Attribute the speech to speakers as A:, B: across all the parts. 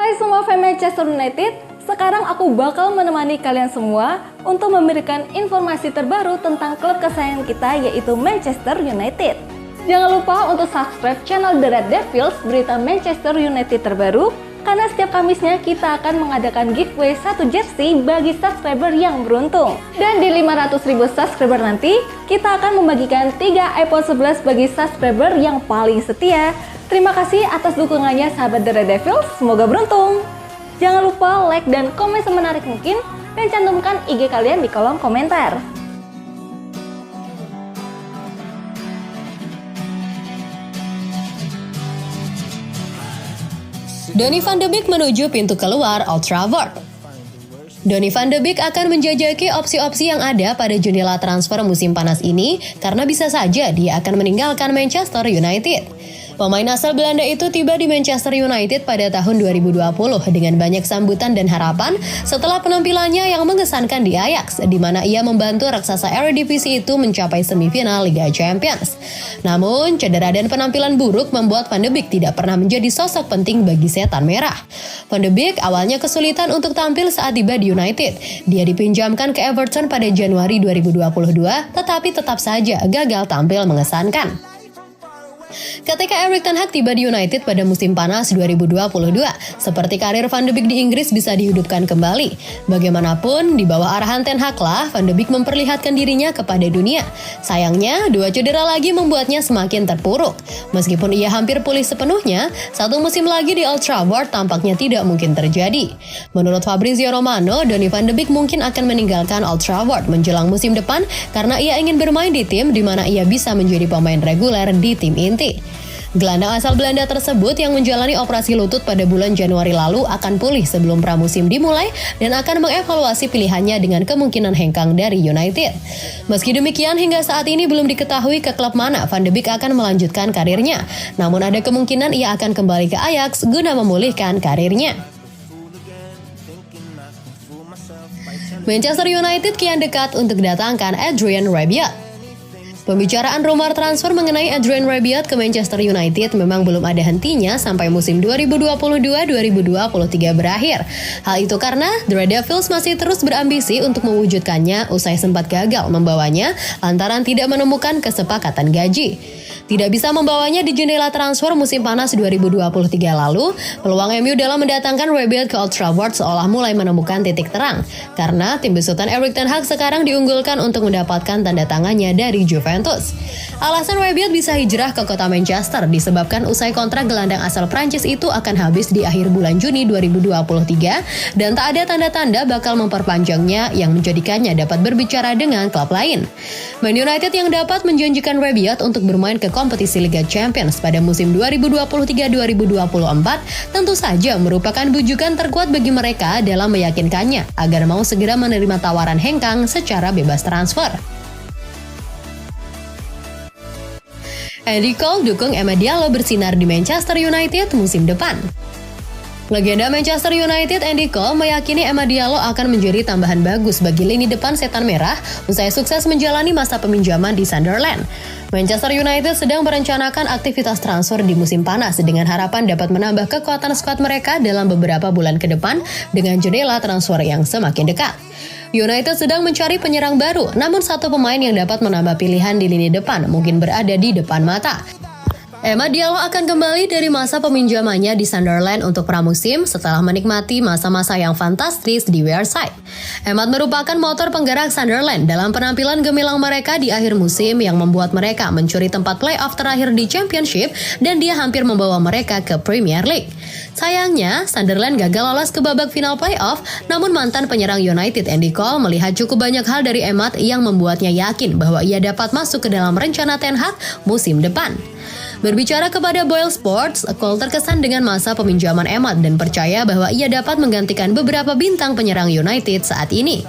A: Hai semua fans Manchester United, sekarang aku bakal menemani kalian semua untuk memberikan informasi terbaru tentang klub kesayangan kita yaitu Manchester United. Jangan lupa untuk subscribe channel The Red Devils berita Manchester United terbaru, karena setiap Kamisnya kita akan mengadakan giveaway 1 jersey bagi subscriber yang beruntung. Dan di 500.000 subscriber nanti, kita akan membagikan 3 iPhone 11 bagi subscriber yang paling setia. Terima kasih atas dukungannya sahabat The Red Devils, semoga beruntung. Jangan lupa like dan komen semenarik mungkin, dan cantumkan IG kalian di kolom komentar.
B: Donny van de Beek menuju pintu keluar Old Trafford. Donny van de Beek akan menjajaki opsi-opsi yang ada pada jendela transfer musim panas ini karena bisa saja dia akan meninggalkan Manchester United. Pemain asal Belanda itu tiba di Manchester United pada tahun 2020 dengan banyak sambutan dan harapan setelah penampilannya yang mengesankan di Ajax, di mana ia membantu raksasa Eredivisie itu mencapai semifinal Liga Champions. Namun, cedera dan penampilan buruk membuat Van de Beek tidak pernah menjadi sosok penting bagi setan merah. Van de Beek awalnya kesulitan untuk tampil saat tiba di United. Dia dipinjamkan ke Everton pada Januari 2022, tetapi tetap saja gagal tampil mengesankan. Ketika Erik ten Hag tiba di United pada musim panas 2022, seperti karir Van de Beek di Inggris bisa dihidupkan kembali. Bagaimanapun, di bawah arahan Ten Hag lah, Van de Beek memperlihatkan dirinya kepada dunia. Sayangnya, 2 cedera lagi membuatnya semakin terpuruk. Meskipun ia hampir pulih sepenuhnya, 1 musim lagi di Old Trafford tampaknya tidak mungkin terjadi. Menurut Fabrizio Romano, Donny van de Beek mungkin akan meninggalkan Old Trafford menjelang musim depan karena ia ingin bermain di tim di mana ia bisa menjadi pemain reguler di tim inti. Gelandang asal Belanda tersebut yang menjalani operasi lutut pada bulan Januari lalu akan pulih sebelum pramusim dimulai dan akan mengevaluasi pilihannya dengan kemungkinan hengkang dari United. Meski demikian, hingga saat ini belum diketahui ke klub mana Van de Beek akan melanjutkan karirnya. Namun ada kemungkinan ia akan kembali ke Ajax guna memulihkan karirnya. Manchester United kian dekat untuk datangkan Adrien Rabiot. Pembicaraan rumor transfer mengenai Adrien Rabiot ke Manchester United memang belum ada hentinya sampai musim 2022-2023 berakhir. Hal itu karena The Red Devils masih terus berambisi untuk mewujudkannya usai sempat gagal membawanya lantaran tidak menemukan kesepakatan gaji. Tidak bisa membawanya di jendela transfer musim panas 2023 lalu, peluang MU dalam mendatangkan Rabiot ke Old Trafford seolah mulai menemukan titik terang, karena tim besutan Erik ten Hag sekarang diunggulkan untuk mendapatkan tanda tangannya dari Juventus. Alasan Rabiot bisa hijrah ke kota Manchester disebabkan usai kontrak gelandang asal Prancis itu akan habis di akhir bulan Juni 2023 dan tak ada tanda-tanda bakal memperpanjangnya yang menjadikannya dapat berbicara dengan klub lain. Man United yang dapat menjanjikan Rabiot untuk bermain ke kompetisi Liga Champions pada musim 2023-2024 tentu saja merupakan bujukan terkuat bagi mereka dalam meyakinkannya agar mau segera menerima tawaran hengkang secara bebas transfer. Andy Cole dukung Amad Diallo bersinar di Manchester United musim depan. Legenda Manchester United Andy Cole meyakini Amad Diallo akan menjadi tambahan bagus bagi lini depan setan merah usai sukses menjalani masa peminjaman di Sunderland. Manchester United sedang merencanakan aktivitas transfer di musim panas dengan harapan dapat menambah kekuatan skuad mereka dalam beberapa bulan ke depan dengan jendela transfer yang semakin dekat. United sedang mencari penyerang baru, namun satu pemain yang dapat menambah pilihan di lini depan mungkin berada di depan mata. Amad Diallo akan kembali dari masa peminjamannya di Sunderland untuk pramusim setelah menikmati masa-masa yang fantastis di Wearside. Amad merupakan motor penggerak Sunderland dalam penampilan gemilang mereka di akhir musim yang membuat mereka mencuri tempat playoff terakhir di Championship dan dia hampir membawa mereka ke Premier League. Sayangnya, Sunderland gagal lolos ke babak final playoff, namun mantan penyerang United Andy Cole melihat cukup banyak hal dari Amad yang membuatnya yakin bahwa ia dapat masuk ke dalam rencana Ten Hag musim depan. Berbicara kepada Boyle Sports, Cole terkesan dengan masa peminjaman Amad dan percaya bahwa ia dapat menggantikan beberapa bintang penyerang United saat ini.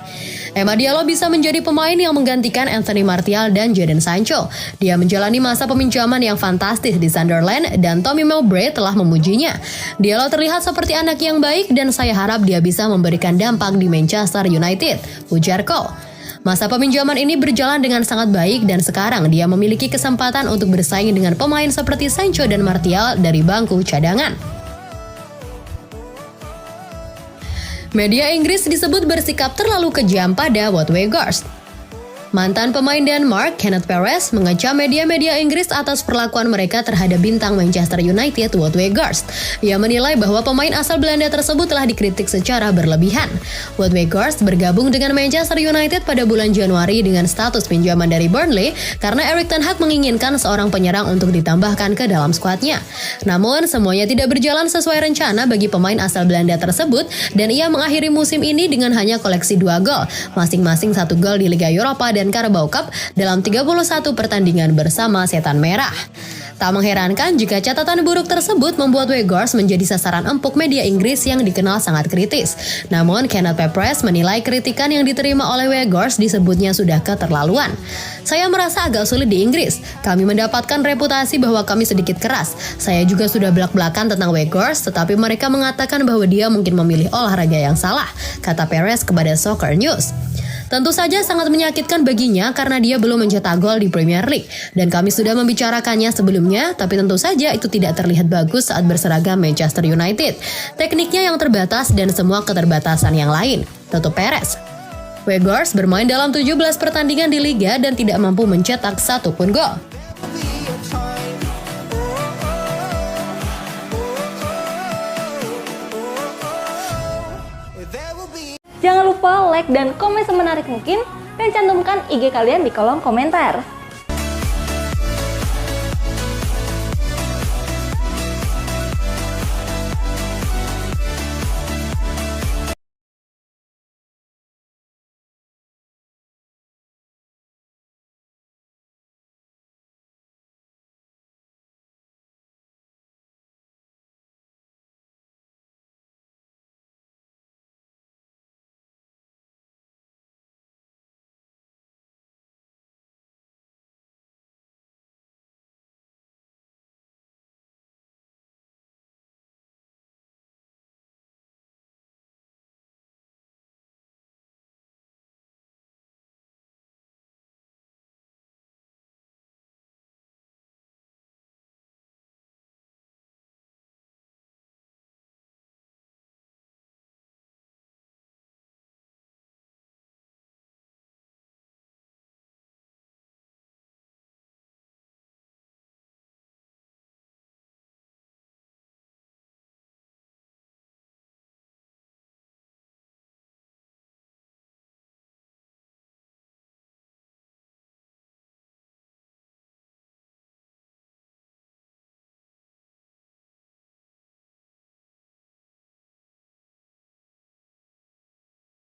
B: Amad Diallo bisa menjadi pemain yang menggantikan Anthony Martial dan Jadon Sancho. Dia menjalani masa peminjaman yang fantastis di Sunderland dan Tommy Mowbray telah memujinya. Diallo terlihat seperti anak yang baik dan saya harap dia bisa memberikan dampak di Manchester United, ujar Cole. Masa peminjaman ini berjalan dengan sangat baik dan sekarang dia memiliki kesempatan untuk bersaing dengan pemain seperti Sancho dan Martial dari bangku cadangan. Media Inggris disebut bersikap terlalu kejam pada Wout Weghorst. Mantan pemain Denmark, Kenneth Perez, mengecam media-media Inggris atas perlakuan mereka terhadap bintang Manchester United, Wout Weghorst. Ia menilai bahwa pemain asal Belanda tersebut telah dikritik secara berlebihan. Wout Weghorst bergabung dengan Manchester United pada bulan Januari dengan status pinjaman dari Burnley karena Erik ten Hag menginginkan seorang penyerang untuk ditambahkan ke dalam skuadnya. Namun, semuanya tidak berjalan sesuai rencana bagi pemain asal Belanda tersebut dan ia mengakhiri musim ini dengan hanya koleksi 2 gol, masing-masing 1 gol di Liga Eropa dan Carabao Cup dalam 31 pertandingan bersama Setan Merah. Tak mengherankan jika catatan buruk tersebut membuat Weghorst menjadi sasaran empuk media Inggris yang dikenal sangat kritis. Namun, Kenneth Perez menilai kritikan yang diterima oleh Weghorst disebutnya sudah keterlaluan. Saya merasa agak sulit di Inggris. Kami mendapatkan reputasi bahwa kami sedikit keras. Saya juga sudah belak-belakan tentang Weghorst, tetapi mereka mengatakan bahwa dia mungkin memilih olahraga yang salah, kata Perez kepada Soccer News. Tentu saja sangat menyakitkan baginya karena dia belum mencetak gol di Premier League dan kami sudah membicarakannya sebelumnya, tapi tentu saja itu tidak terlihat bagus saat berseragam Manchester United. Tekniknya yang terbatas dan semua keterbatasan yang lain, tutup Perez. Weghorst bermain dalam 17 pertandingan di Liga dan tidak mampu mencetak satupun gol.
A: Jangan lupa like dan komen semenarik mungkin dan cantumkan IG kalian di kolom komentar.